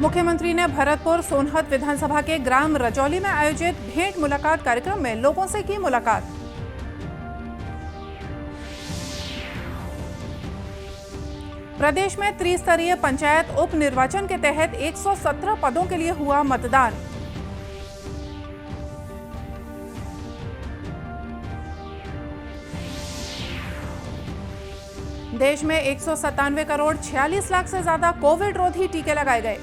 मुख्यमंत्री ने भरतपुर सोनहत विधानसभा के ग्राम रजौली में आयोजित भेंट मुलाकात कार्यक्रम में लोगों से की मुलाकात। प्रदेश में त्रिस्तरीय पंचायत उप निर्वाचन के तहत 117 पदों के लिए हुआ मतदान। देश में 197 करोड़ 46 लाख से ज्यादा कोविड रोधी टीके लगाए गए।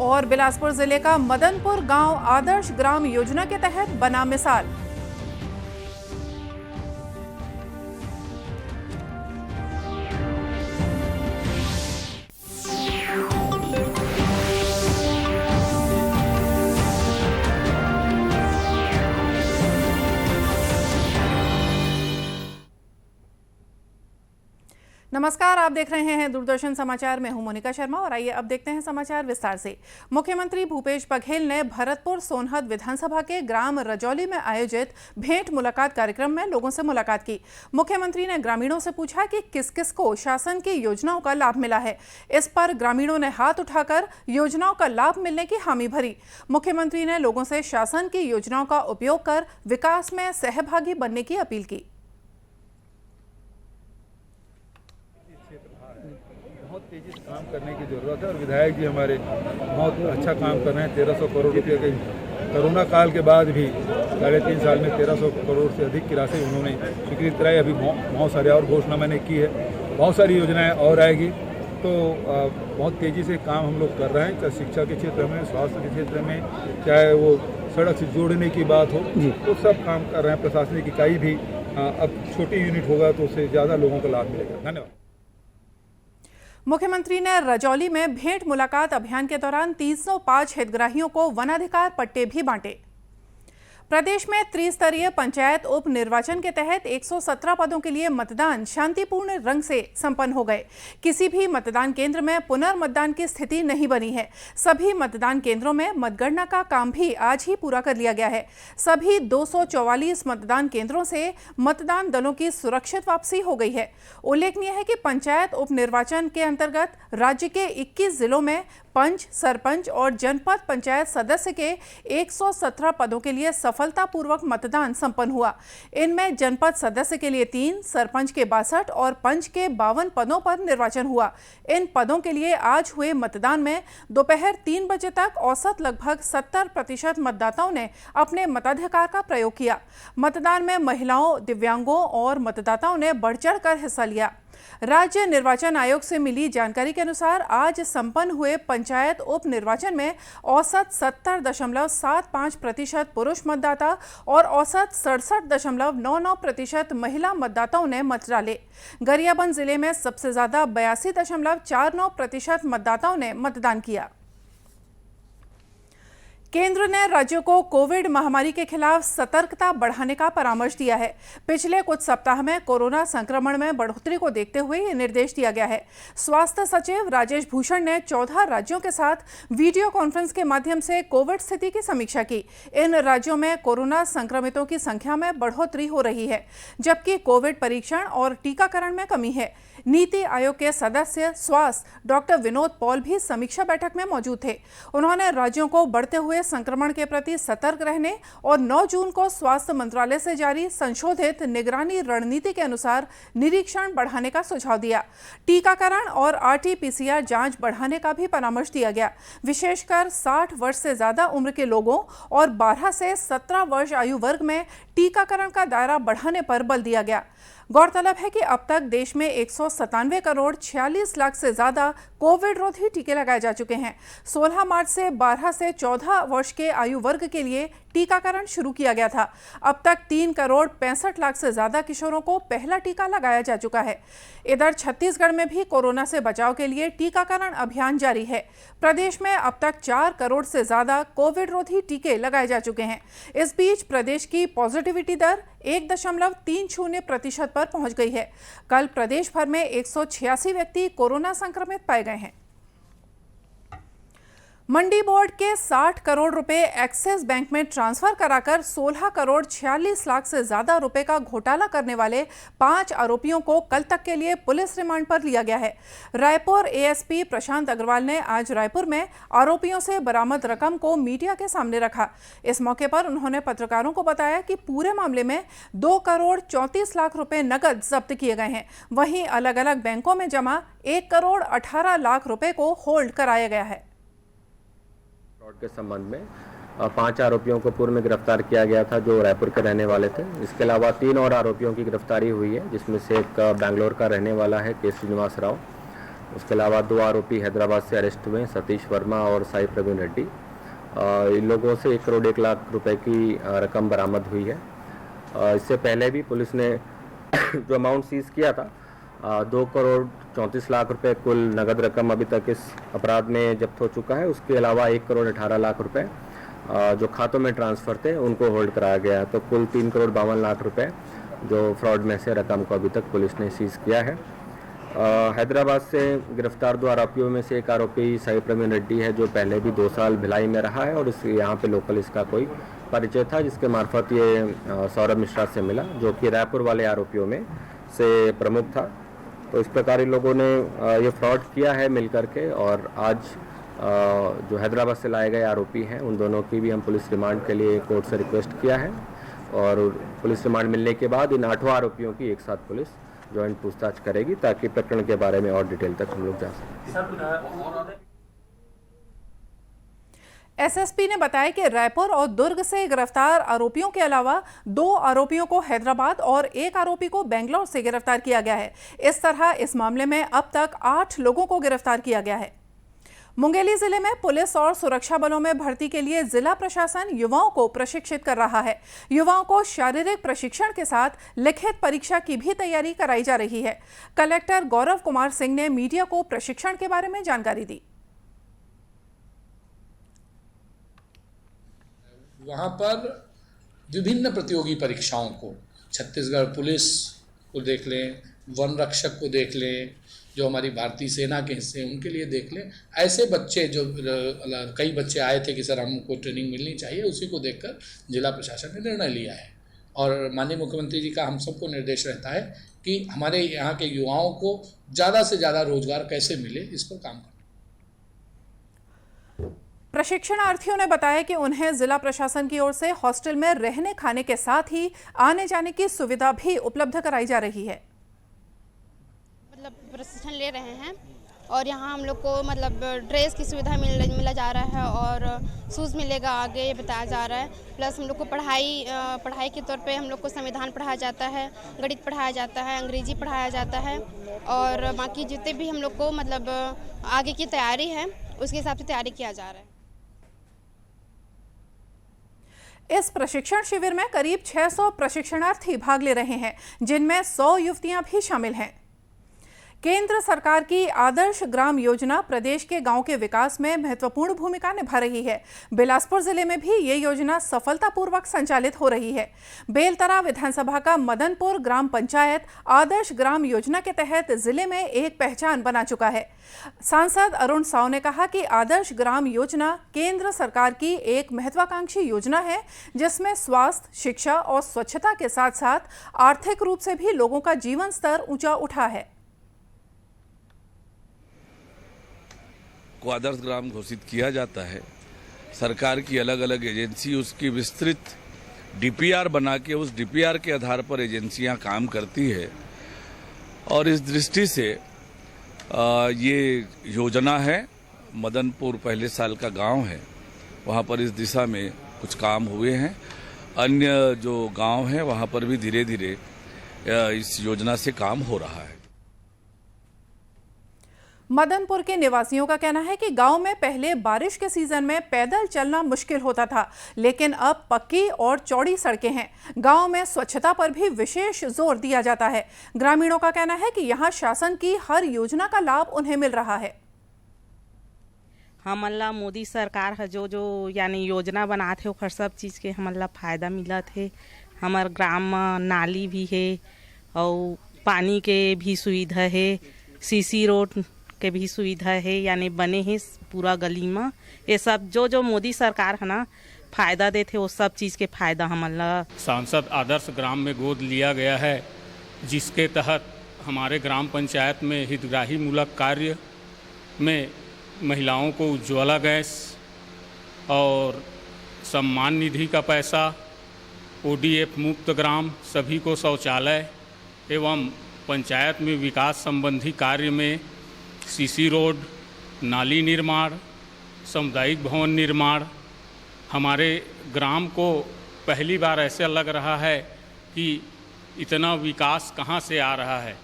और बिलासपुर जिले का मदनपुर गांव आदर्श ग्राम योजना के तहत बना मिसाल। नमस्कार, आप देख रहे हैं दूरदर्शन समाचार। मैं हूं मोनिका शर्मा और आइए अब देखते हैं समाचार विस्तार से। मुख्यमंत्री भूपेश बघेल ने भरतपुर सोनहत विधानसभा के ग्राम रजौली में आयोजित भेंट मुलाकात कार्यक्रम में लोगों से मुलाकात की। मुख्यमंत्री ने ग्रामीणों से पूछा कि किस किस को शासन की योजनाओं का लाभ मिला है। इस पर ग्रामीणों ने हाथ उठाकर योजनाओं का लाभ मिलने की हामी भरी। मुख्यमंत्री ने लोगों से शासन की योजनाओं का उपयोग कर विकास में सहभागी बनने की अपील की। बहुत तेजी से काम करने की जरूरत है और विधायक जी हमारे बहुत अच्छा काम कर रहे हैं। 1300 करोड़ रुपये के कोरोना काल के बाद भी 3.5 साल में 1300 करोड़ से अधिक की राशि उन्होंने स्वीकृत कराई। अभी बहुत सारे और घोषणा मैंने की है, बहुत सारी योजनाएं और आएगी। तो बहुत तेज़ी से काम हम लोग कर रहे हैं, चाहे शिक्षा के क्षेत्र में, स्वास्थ्य के क्षेत्र में, चाहे वो सड़क से जोड़ने की बात हो, तो सब काम कर रहे हैं। प्रशासनिक इकाई भी अब छोटी यूनिट होगा तो उससे ज़्यादा लोगों को लाभ मिलेगा। धन्यवाद। मुख्यमंत्री ने रजौली में भेंट मुलाकात अभियान के दौरान 305 हितग्राहियों को वनाधिकार पट्टे भी बांटे। प्रदेश में त्रिस्तरीय पंचायत उप निर्वाचन के तहत 117 पदों के लिए मतदान शांतिपूर्ण रंग से संपन्न हो गए। किसी भी मतदान केंद्र में पुनर्मतदान की स्थिति नहीं बनी है। सभी मतदान केंद्रों में मतगणना का काम भी आज ही पूरा कर लिया गया है। सभी 244 मतदान केंद्रों से मतदान दलों की सुरक्षित वापसी हो गई है। उल्लेखनीय है कि पंचायत उप निर्वाचन के अंतर्गत राज्य के 21 जिलों में पंच, सरपंच और जनपद पंचायत सदस्य के 117 पदों के लिए सफलतापूर्वक मतदान संपन्न हुआ। इनमें जनपद सदस्य के लिए 3, सरपंच के 62 और पंच के 52 पदों पर निर्वाचन हुआ। इन पदों के लिए आज हुए मतदान में दोपहर 3 बजे तक औसत लगभग 70% मतदाताओं ने अपने मताधिकार का प्रयोग किया। मतदान में महिलाओं, दिव्यांगों और मतदाताओं ने बढ़ चढ़कर हिस्सा लिया। राज्य निर्वाचन आयोग से मिली जानकारी के अनुसार आज संपन्न हुए पंचायत उप निर्वाचन में औसत 70.75% पुरुष मतदाता और औसत 67.99% महिला मतदाताओं ने मत डाले। गरियाबंद जिले में सबसे ज्यादा 82.49% मतदाताओं ने मतदान किया। केंद्र ने राज्यों को कोविड महामारी के खिलाफ सतर्कता बढ़ाने का परामर्श दिया है। पिछले कुछ सप्ताह में कोरोना संक्रमण में बढ़ोतरी को देखते हुए ये निर्देश दिया गया है। स्वास्थ्य सचिव राजेश भूषण ने 14 राज्यों के साथ वीडियो कॉन्फ्रेंस के माध्यम से कोविड स्थिति की समीक्षा की। इन राज्यों में कोरोना संक्रमितों की संख्या में बढ़ोतरी हो रही है, जबकि कोविड परीक्षण और टीकाकरण में कमी है। नीति आयोग के सदस्य स्वास्थ्य डॉक्टर विनोद पॉल भी समीक्षा बैठक में मौजूद थे। उन्होंने राज्यों को बढ़ते हुए संक्रमण के प्रति सतर्क रहने और 9 जून को स्वास्थ्य मंत्रालय से जारी संशोधित निगरानी रणनीति के अनुसार निरीक्षण बढ़ाने का सुझाव दिया। टीकाकरण और RT-PCR जांच बढ़ाने का भी परामर्श दिया गया। विशेषकर 60 वर्ष से ज्यादा उम्र के लोगों और 12 से 17 वर्ष आयु वर्ग में टीकाकरण का दायरा बढ़ाने पर बल दिया गया। गौरतलब है कि अब तक देश में 197 करोड़ 46 लाख से ज्यादा कोविड रोधी टीके लगाए जा चुके हैं। 16 मार्च से 12 से 14 वर्ष के आयु वर्ग के लिए टीकाकरण शुरू किया गया था। अब तक 3 करोड़ 65 लाख से ज्यादा किशोरों को पहला टीका लगाया जा चुका है। इधर छत्तीसगढ़ में भी कोरोना से बचाव के लिए टीकाकरण अभियान जारी है। प्रदेश में अब तक 4 करोड़ से ज्यादा कोविड रोधी टीके लगाए जा चुके हैं। इस बीच प्रदेश की पॉजिटिविटी दर 1.30% पर पहुंच गई है। कल प्रदेश भर में 186 व्यक्ति कोरोना संक्रमित पाए गए हैं। मंडी बोर्ड के 60 करोड़ रुपए एक्सिस बैंक में ट्रांसफर कराकर 16 करोड़ 46 लाख से ज्यादा रुपए का घोटाला करने वाले 5 आरोपियों को कल तक के लिए पुलिस रिमांड पर लिया गया है। रायपुर एएसपी प्रशांत अग्रवाल ने आज रायपुर में आरोपियों से बरामद रकम को मीडिया के सामने रखा। इस मौके पर उन्होंने पत्रकारों को बताया कि पूरे मामले में 2 करोड़ 34 लाख रुपए नकद जब्त किए गए हैं। वहीं अलग अलग बैंकों में जमा 1 करोड़ 18 लाख रुपए को होल्ड कराया गया है। फ्रॉड के संबंध में 5 आरोपियों को पूर्व में गिरफ्तार किया गया था जो रायपुर के रहने वाले थे। इसके अलावा 3 और आरोपियों की गिरफ्तारी हुई है, जिसमें से एक बेंगलोर का रहने वाला है के श्रीनिवास राव। उसके अलावा 2 आरोपी हैदराबाद से अरेस्ट हुए, सतीश वर्मा और साई प्रवीण रेड्डी। इन लोगों से 1 करोड़ 1 लाख रुपए की रकम बरामद हुई है। इससे पहले भी पुलिस ने जो अमाउंट सीज किया था 2 करोड़ 34 लाख रुपए कुल नगद रकम अभी तक इस अपराध में जब्त हो चुका है। उसके अलावा 1 करोड़ 18 लाख रुपए जो खातों में ट्रांसफर थे उनको होल्ड कराया गया है। तो कुल 3 करोड़ 52 लाख रुपए जो फ्रॉड में से रकम को अभी तक पुलिस ने सीज किया है। हैदराबाद से गिरफ्तार 2 आरोपियों में से एक आरोपी साई प्रवीण रेड्डी है जो पहले भी 2 साल भिलाई में रहा है और यहाँ पे लोकल इसका कोई परिचय था, जिसके मार्फत ये सौरभ मिश्रा से मिला जो कि रायपुर वाले आरोपियों में से प्रमुख था। तो इस प्रकार इन लोगों ने ये फ्रॉड किया है मिल करके। और आज जो हैदराबाद से लाए गए आरोपी हैं उन दोनों की भी हम पुलिस रिमांड के लिए कोर्ट से रिक्वेस्ट किया है और पुलिस रिमांड मिलने के बाद इन 8 आरोपियों की एक साथ पुलिस ज्वाइंट पूछताछ करेगी ताकि प्रकरण के बारे में और डिटेल तक हम लोग जा सकें। एसएसपी ने बताया कि रायपुर और दुर्ग से गिरफ्तार आरोपियों के अलावा 2 आरोपियों को हैदराबाद और 1 आरोपी को बेंगलोर से गिरफ्तार किया गया है। इस तरह इस मामले में अब तक 8 लोगों को गिरफ्तार किया गया है। मुंगेली जिले में पुलिस और सुरक्षा बलों में भर्ती के लिए जिला प्रशासन युवाओं को प्रशिक्षित कर रहा है। युवाओं को शारीरिक प्रशिक्षण के साथ लिखित परीक्षा की भी तैयारी कराई जा रही है। कलेक्टर गौरव कुमार सिंह ने मीडिया को प्रशिक्षण के बारे में जानकारी दी। वहाँ पर विभिन्न प्रतियोगी परीक्षाओं को छत्तीसगढ़ पुलिस को देख लें, वन रक्षक को देख लें, जो हमारी भारतीय सेना के हिस्से हैं उनके लिए देख लें। ऐसे बच्चे जो कई बच्चे आए थे कि सर हमको ट्रेनिंग मिलनी चाहिए, उसी को देखकर जिला प्रशासन ने निर्णय लिया है। और माननीय मुख्यमंत्री जी का हम सबको निर्देश रहता है कि हमारे यहाँ के युवाओं को ज़्यादा से ज़्यादा रोजगार कैसे मिले, इस पर काम करना। प्रशिक्षणार्थियों ने बताया कि उन्हें जिला प्रशासन की ओर से हॉस्टल में रहने खाने के साथ ही आने जाने की सुविधा भी उपलब्ध कराई जा रही है। मतलब प्रशिक्षण ले रहे हैं और यहाँ हम लोग को मतलब ड्रेस की सुविधा मिला जा रहा है और शूज़ मिलेगा आगे, ये बताया जा रहा है। प्लस हम लोग को पढ़ाई के तौर पे हम लोग को संविधान पढ़ाया जाता है, गणित पढ़ाया जाता है, अंग्रेजी पढ़ाया जाता है और बाकी जितने भी हम लोग को मतलब आगे की तैयारी है उसके हिसाब से तैयारी किया जा रहा है। इस प्रशिक्षण शिविर में करीब 600 प्रशिक्षणार्थी भाग ले रहे हैं, जिनमें 100 युवतियां भी शामिल हैं। केंद्र सरकार की आदर्श ग्राम योजना प्रदेश के गांव के विकास में महत्वपूर्ण भूमिका निभा रही है। बिलासपुर जिले में भी ये योजना सफलतापूर्वक संचालित हो रही है। बेलतरा विधानसभा का मदनपुर ग्राम पंचायत आदर्श ग्राम योजना के तहत जिले में एक पहचान बना चुका है। सांसद अरुण साव ने कहा कि आदर्श ग्राम योजना केंद्र सरकार की एक महत्वाकांक्षी योजना है, जिसमें स्वास्थ्य, शिक्षा और स्वच्छता के साथ साथ आर्थिक रूप से भी लोगों का जीवन स्तर ऊंचा उठा है। को आदर्श ग्राम घोषित किया जाता है। सरकार की अलग अलग एजेंसी उसकी विस्तृत डीपीआर बना के उस डीपीआर के आधार पर एजेंसियां काम करती है और इस दृष्टि से ये योजना है। मदनपुर पहले साल का गांव है, वहां पर इस दिशा में कुछ काम हुए हैं। अन्य जो गांव हैं वहां पर भी धीरे धीरे इस योजना से काम हो रहा है। मदनपुर के निवासियों का कहना है कि गांव में पहले बारिश के सीजन में पैदल चलना मुश्किल होता था, लेकिन अब पक्की और चौड़ी सड़कें हैं। गांव में स्वच्छता पर भी विशेष जोर दिया जाता है। ग्रामीणों का कहना है कि यहां शासन की हर योजना का लाभ उन्हें मिल रहा है। हमला मोदी सरकार है जो यानी योजना बनाते ओखर सब चीज़ के हमला फायदा मिला थे। हमार ग्राम में नाली भी है और पानी के भी सुविधा है, सीसी रोड के भी सुविधा है, यानी बने हैं पूरा गली में। ये सब जो जो मोदी सरकार है ना फायदा देते वो सब चीज़ के फायदा हमला। सांसद आदर्श ग्राम में गोद लिया गया है, जिसके तहत हमारे ग्राम पंचायत में हितग्राही मूलक कार्य में महिलाओं को उज्ज्वला गैस और सम्मान निधि का पैसा, ODF मुक्त ग्राम, सभी को शौचालय एवं पंचायत में विकास संबंधी कार्य में CC रोड, नाली निर्माण, सामुदायिक भवन निर्माण। हमारे ग्राम को पहली बार ऐसा लग रहा है कि इतना विकास कहाँ से आ रहा है।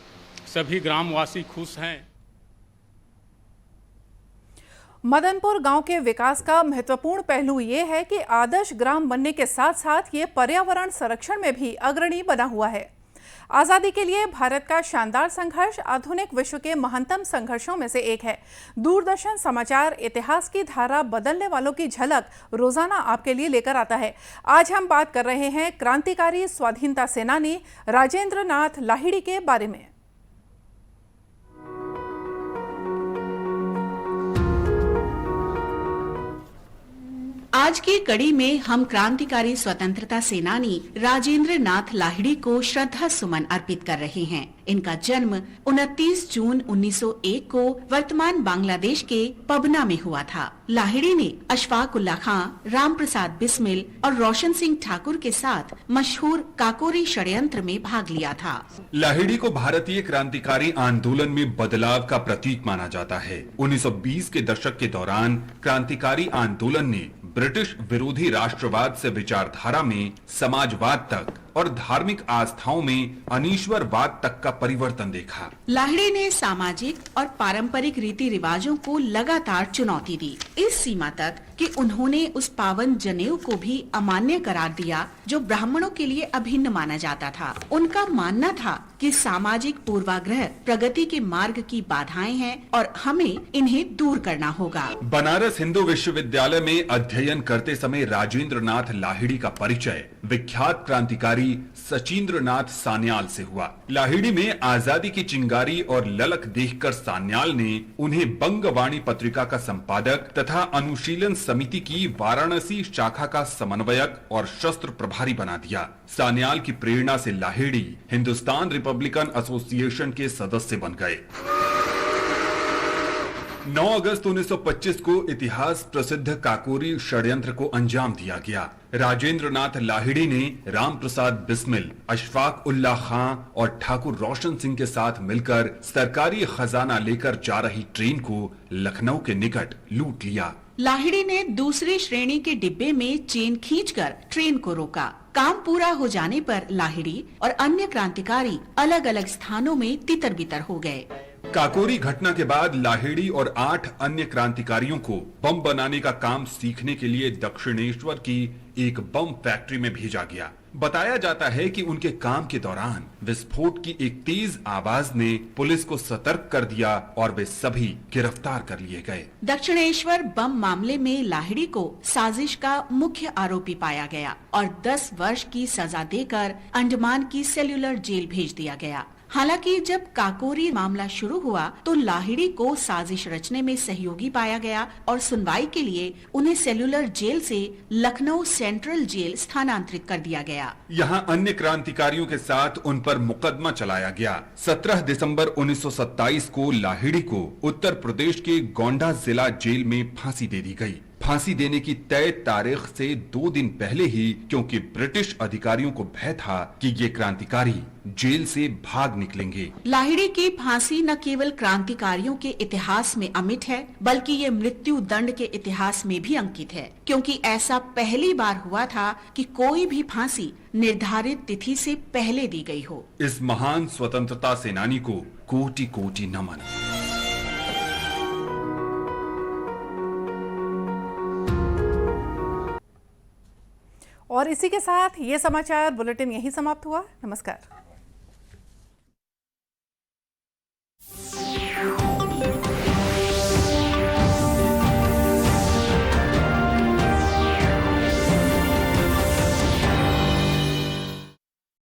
सभी ग्रामवासी खुश हैं। मदनपुर गांव के विकास का महत्वपूर्ण पहलू ये है कि आदर्श ग्राम बनने के साथ साथ ये पर्यावरण संरक्षण में भी अग्रणी बना हुआ है। आज़ादी के लिए भारत का शानदार संघर्ष आधुनिक विश्व के महानतम संघर्षों में से एक है। दूरदर्शन समाचार इतिहास की धारा बदलने वालों की झलक रोजाना आपके लिए लेकर आता है। आज हम बात कर रहे हैं क्रांतिकारी स्वाधीनता सेनानी राजेंद्र नाथ लाहिड़ी के बारे में। आज की कड़ी में हम क्रांतिकारी स्वतंत्रता सेनानी राजेंद्र नाथ लाहिड़ी को श्रद्धा सुमन अर्पित कर रहे हैं। इनका जन्म 29 जून 1901 को वर्तमान बांग्लादेश के पबना में हुआ था। लाहिड़ी ने अशफाक उल्लाह खां, राम प्रसाद बिस्मिल और रोशन सिंह ठाकुर के साथ मशहूर काकोरी षड्यंत्र में भाग लिया था। लाहिड़ी को भारतीय क्रांतिकारी आंदोलन में बदलाव का प्रतीक माना जाता है। 1920 के दशक के दौरान क्रांतिकारी आंदोलन ने ब्रिटिश विरोधी राष्ट्रवाद से विचारधारा में समाजवाद तक और धार्मिक आस्थाओं में अनीश्वरवाद तक का परिवर्तन देखा। लाहिड़ी ने सामाजिक और पारंपरिक रीति रिवाजों को लगातार चुनौती दी, इस सीमा तक कि उन्होंने उस पावन जनेऊ को भी अमान्य करार दिया जो ब्राह्मणों के लिए अभिन्न माना जाता था। उनका मानना था कि सामाजिक पूर्वाग्रह प्रगति के मार्ग की बाधाएं हैं और हमें इन्हें दूर करना होगा। बनारस हिंदू विश्वविद्यालय में अध्ययन करते समय राजेंद्र नाथ लाहिड़ी का परिचय विख्यात क्रांतिकारी सचिंद्र नाथ सान्याल से हुआ। लाहिड़ी में आजादी की चिंगारी और ललक देखकर सान्याल ने उन्हें बंगवाणी पत्रिका का संपादक तथा अनुशीलन समिति की वाराणसी शाखा का समन्वयक और शस्त्र प्रभारी बना दिया। सान्याल की प्रेरणा से लाहिड़ी हिंदुस्तान रिपब्लिकन एसोसिएशन के सदस्य बन गए। 9 अगस्त 1925 को इतिहास प्रसिद्ध काकोरी षड्यंत्र को अंजाम दिया गया। राजेंद्र नाथ लाहिड़ी ने राम प्रसाद बिस्मिल, अशफाक उल्लाह खां और ठाकुर रोशन सिंह के साथ मिलकर सरकारी खजाना लेकर जा रही ट्रेन को लखनऊ के निकट लूट लिया। लाहिड़ी ने दूसरी श्रेणी के डिब्बे में चेन खींचकर ट्रेन को रोका। काम पूरा हो जाने पर लाहिड़ी और अन्य क्रांतिकारी अलग अलग स्थानों में तितर बितर हो गए। काकोरी घटना के बाद लाहिड़ी और 8 अन्य क्रांतिकारियों को बम बनाने का काम सीखने के लिए दक्षिणेश्वर की एक बम फैक्ट्री में भेजा गया। बताया जाता है कि उनके काम के दौरान विस्फोट की एक तेज आवाज ने पुलिस को सतर्क कर दिया और वे सभी गिरफ्तार कर लिए गए। दक्षिणेश्वर बम मामले में लाहिड़ी को साजिश का मुख्य आरोपी पाया गया और 10 वर्ष की सजा देकर अंडमान की सेल्यूलर जेल भेज दिया गया। हालांकि जब काकोरी मामला शुरू हुआ तो लाहिड़ी को साजिश रचने में सहयोगी पाया गया और सुनवाई के लिए उन्हें सेल्यूलर जेल से लखनऊ सेंट्रल जेल स्थानांतरित कर दिया गया। यहाँ अन्य क्रांतिकारियों के साथ उन पर मुकदमा चलाया गया। 17 दिसंबर 1927 को लाहिड़ी को उत्तर प्रदेश के गोंडा जिला जेल में फांसी दे दी गई। फांसी देने की तय तारीख से 2 दिन पहले ही, क्योंकि ब्रिटिश अधिकारियों को भय था कि ये क्रांतिकारी जेल से भाग निकलेंगे। लाहिड़ी की फांसी न केवल क्रांतिकारियों के इतिहास में अमिट है, बल्कि ये मृत्यु दंड के इतिहास में भी अंकित है, क्योंकि ऐसा पहली बार हुआ था कि कोई भी फांसी निर्धारित तिथि से पहले दी गई हो। इस महान स्वतंत्रता सेनानी को कोटि कोटि नमन। और इसी के साथ ये समाचार बुलेटिन यहीं समाप्त हुआ। नमस्कार।